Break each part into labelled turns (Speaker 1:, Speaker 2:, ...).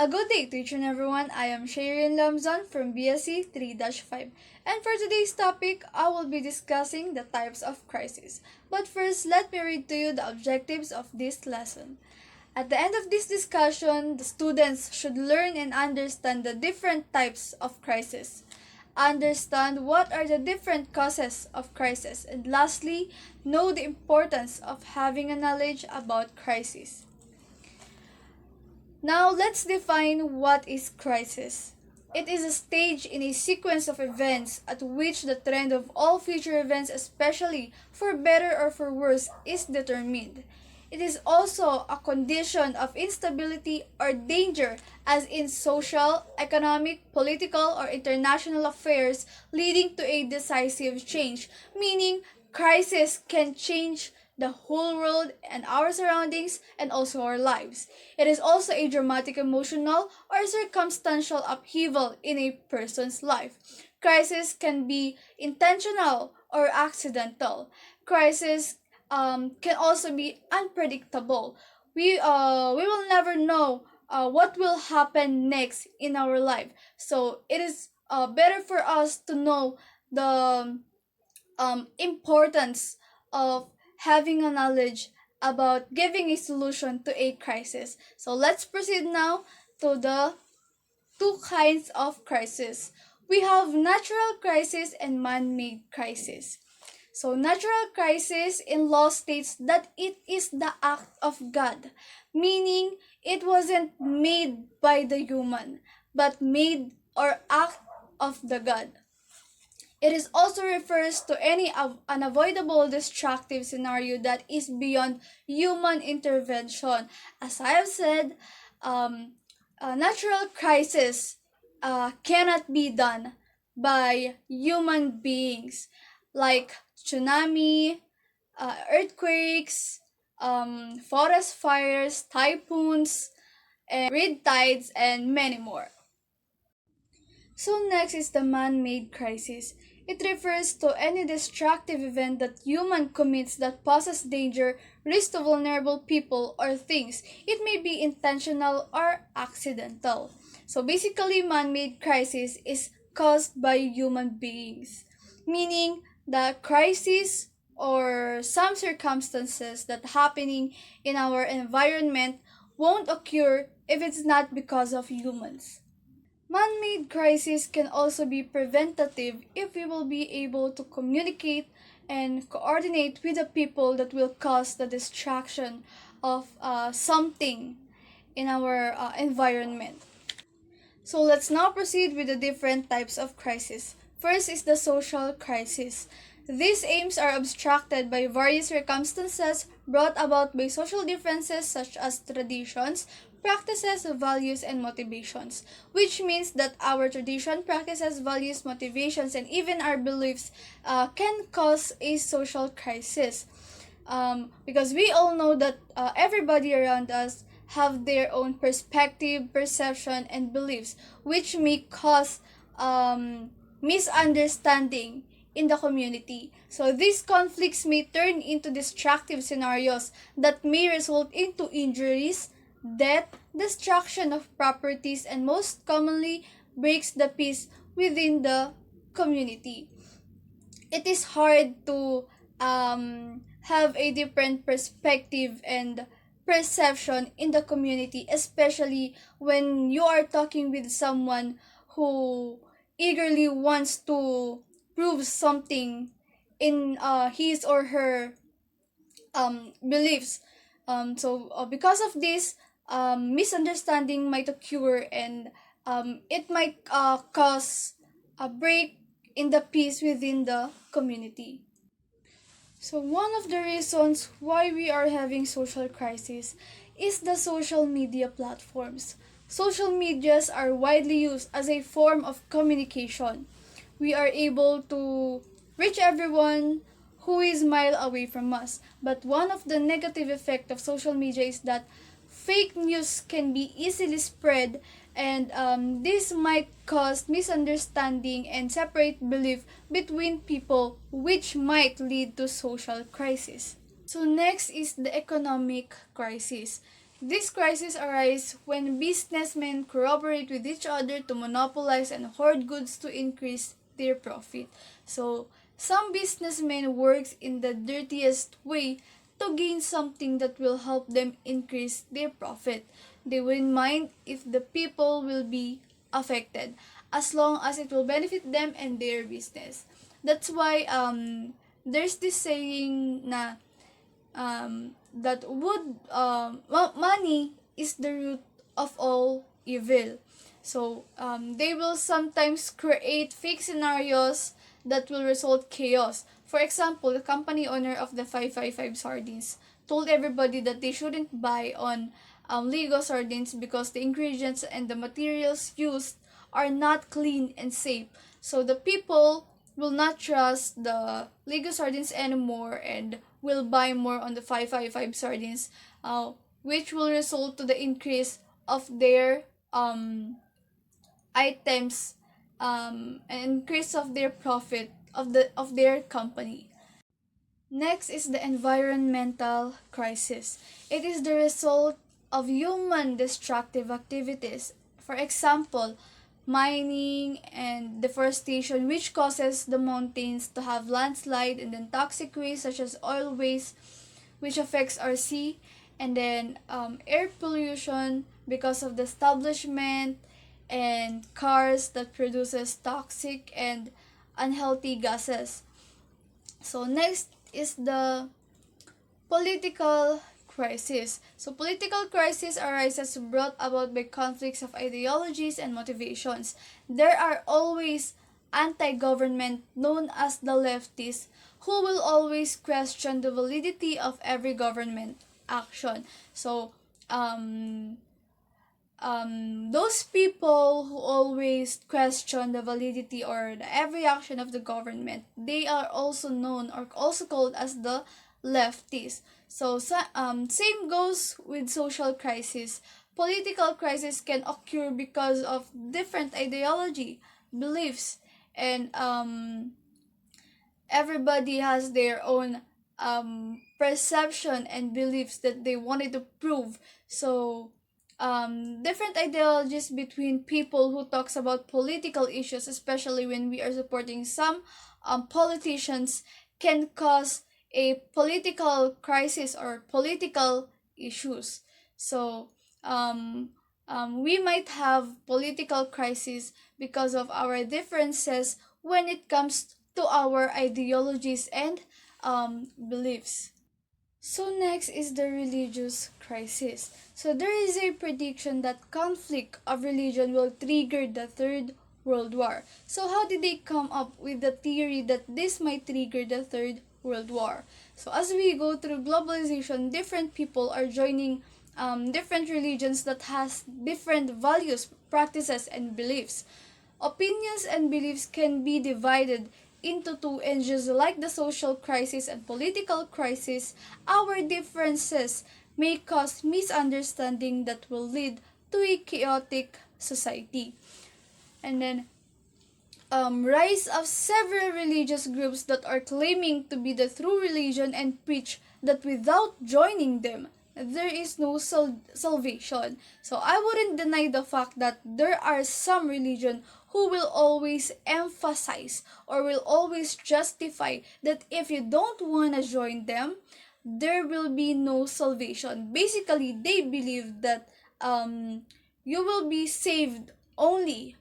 Speaker 1: A good day to each and everyone. I am Shayreene Lamzon from BSc 3-5. And for today's topic, I will be discussing the types of crisis. But first, let me read to you the objectives of this lesson. At the end of this discussion, the students should learn and understand the different types of crisis. Understand what are the different causes of crisis. And lastly, know the importance of having a knowledge about crisis. Now let's define what is crisis. It is a stage in a sequence of events at which the trend of all future events, especially for better or for worse, is determined. It is also a condition of instability or danger, as in social, economic, political, or international affairs, leading to a decisive change, meaning crisis can change the whole world and our surroundings and also our lives. It is also a dramatic emotional or circumstantial upheaval in a person's life. Crisis can be intentional or accidental. Crisis can also be unpredictable. We will never know what will happen next in our life. So it is better for us to know the importance of having a knowledge about giving a solution to a crisis. So let's proceed now to the two kinds of crisis. We have natural crisis and man-made crisis. So natural crisis in law states that it is the act of God, meaning it wasn't made by the human, but made or act of the God. It is also refers to any unavoidable destructive scenario that is beyond human intervention. As I have said, a natural crisis cannot be done by human beings, like tsunami, earthquakes, forest fires, typhoons, and red tides, and many more. So next is the man-made crisis. It refers to any destructive event that human commits that poses danger, risk to vulnerable people or things. It may be intentional or accidental. So basically, man-made crisis is caused by human beings, meaning the crisis or some circumstances that happening in our environment won't occur if it's not because of humans. Man-made crises can also be preventative if we will be able to communicate and coordinate with the people that will cause the destruction of something in our environment. So let's now proceed with the different types of crisis. First is the social crisis. These aims are obstructed by various circumstances brought about by social differences such as traditions, practices, values, and motivations, which means that our tradition, practices, values, motivations, and even our beliefs can cause a social crisis. Because we all know that everybody around us have their own perspective, perception, and beliefs, which may cause misunderstanding in the community. So these conflicts may turn into destructive scenarios that may result into injuries, death, destruction of properties, and most commonly breaks the peace within the community. It is hard to have a different perspective and perception in the community, especially when you are talking with someone who eagerly wants to prove something in his or her beliefs. Because of this, misunderstanding might occur, and it might cause a break in the peace within the community. So one of the reasons why we are having social crisis is the social media platforms. Social medias are widely used as a form of communication. We are able to reach everyone who is mile away from us. But one of the negative effects of social media is that fake news can be easily spread, and this might cause misunderstanding and separate belief between people, which might lead to social crisis. So next is the economic crisis. These crises arise when businessmen cooperate with each other to monopolize and hoard goods to increase their profit. So, some businessmen works in the dirtiest way to gain something that will help them increase their profit. They wouldn't mind if the people will be affected as long as it will benefit them and their business. That's why there's this saying na that money is the root of all evil. So they will sometimes create fake scenarios that will result chaos. For example, the company owner of the 555 sardines told everybody that they shouldn't buy on Lego sardines because the ingredients and the materials used are not clean and safe. So the people will not trust the Lego sardines anymore and will buy more on the 555 sardines, which will result to the increase of their items, and increase of their profit of their company. Next is the environmental crisis. It is the result of human destructive activities. For example, mining and deforestation, which causes the mountains to have landslide, and then toxic waste such as oil waste, which affects our sea, and then air pollution because of the establishment and cars that produces toxic and unhealthy gases. So next is the political crisis. So political crisis arises brought about by conflicts of ideologies and motivations. There are always anti-government known as the leftists who will always question the validity of every government action. So those people who always question the validity or the every action of the government, they are also known or also called as the leftists. Same goes with social crisis. Political crisis can occur because of different ideology, beliefs, and everybody has their own perception and beliefs that they wanted to prove. So different ideologies between people who talks about political issues, especially when we are supporting some politicians, can cause a political crisis or political issues. So we might have political crisis because of our differences when it comes to our ideologies and beliefs. So next is the religious crisis. So there is a prediction that conflict of religion will trigger the Third World War. So how did they come up with the theory that this might trigger the Third World War? So as we go through globalization, different people are joining different religions that has different values, practices, and beliefs. Opinions and beliefs can be divided into two, and just like the social crisis and political crisis, our differences may cause misunderstanding that will lead to a chaotic society. And then rise of several religious groups that are claiming to be the true religion and preach that without joining them, there is no salvation. So I wouldn't deny the fact that there are some religion who will always emphasize or will always justify that if you don't want to join them, there will be no salvation. Basically, they believe that you will be saved only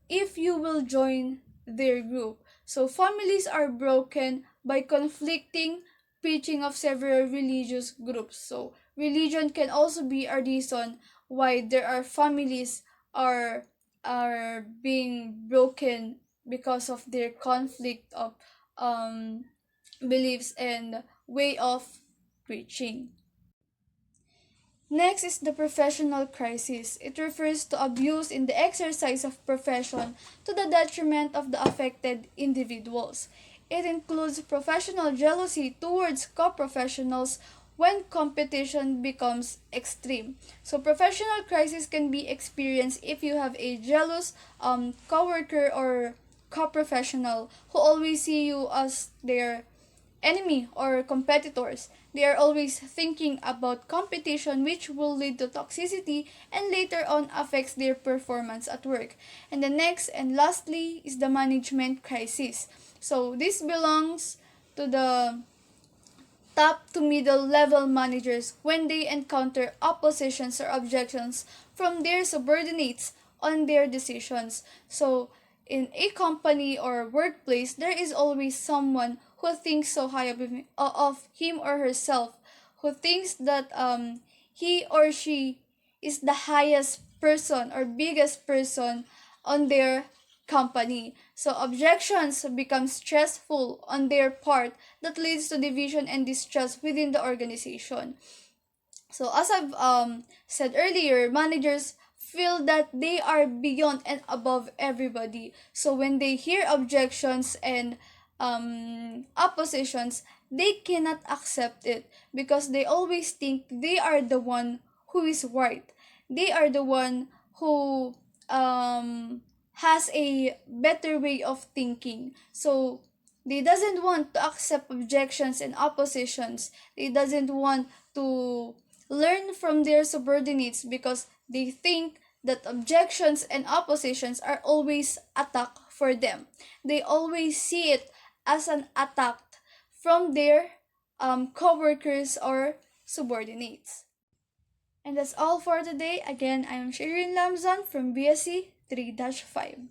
Speaker 1: if you will join their group. So families are broken by conflicting preaching of several religious groups. So religion can also be a reason why there are families are being broken because of their conflict of beliefs and way of preaching. Next is the professional crisis. It refers to abuse in the exercise of profession to the detriment of the affected individuals. It includes professional jealousy towards co-professionals when competition becomes extreme. So professional crisis can be experienced if you have a jealous coworker or co-professional who always see you as their enemy or competitors. They are always thinking about competition, which will lead to toxicity and later on affects their performance at work. And the next and lastly is the management crisis. So this belongs to the top to middle level managers when they encounter oppositions or objections from their subordinates on their decisions. So, in a company or workplace, there is always someone who thinks so high of him or herself, who thinks that he or she is the highest person or biggest person on their company. So objections become stressful on their part that leads to division and distrust within the organization. So as I've said earlier, managers feel that they are beyond and above everybody. So when they hear objections and oppositions, they cannot accept it because they always think they are the one who is right. They are the one who has a better way of thinking. So they doesn't want to accept objections and oppositions. They doesn't want to learn from their subordinates because they think that objections and oppositions are always attack for them. They always see it as an attack from their co-workers or subordinates. And that's all for today. Again, I am Shayreene Lamzon from BSc 3-5.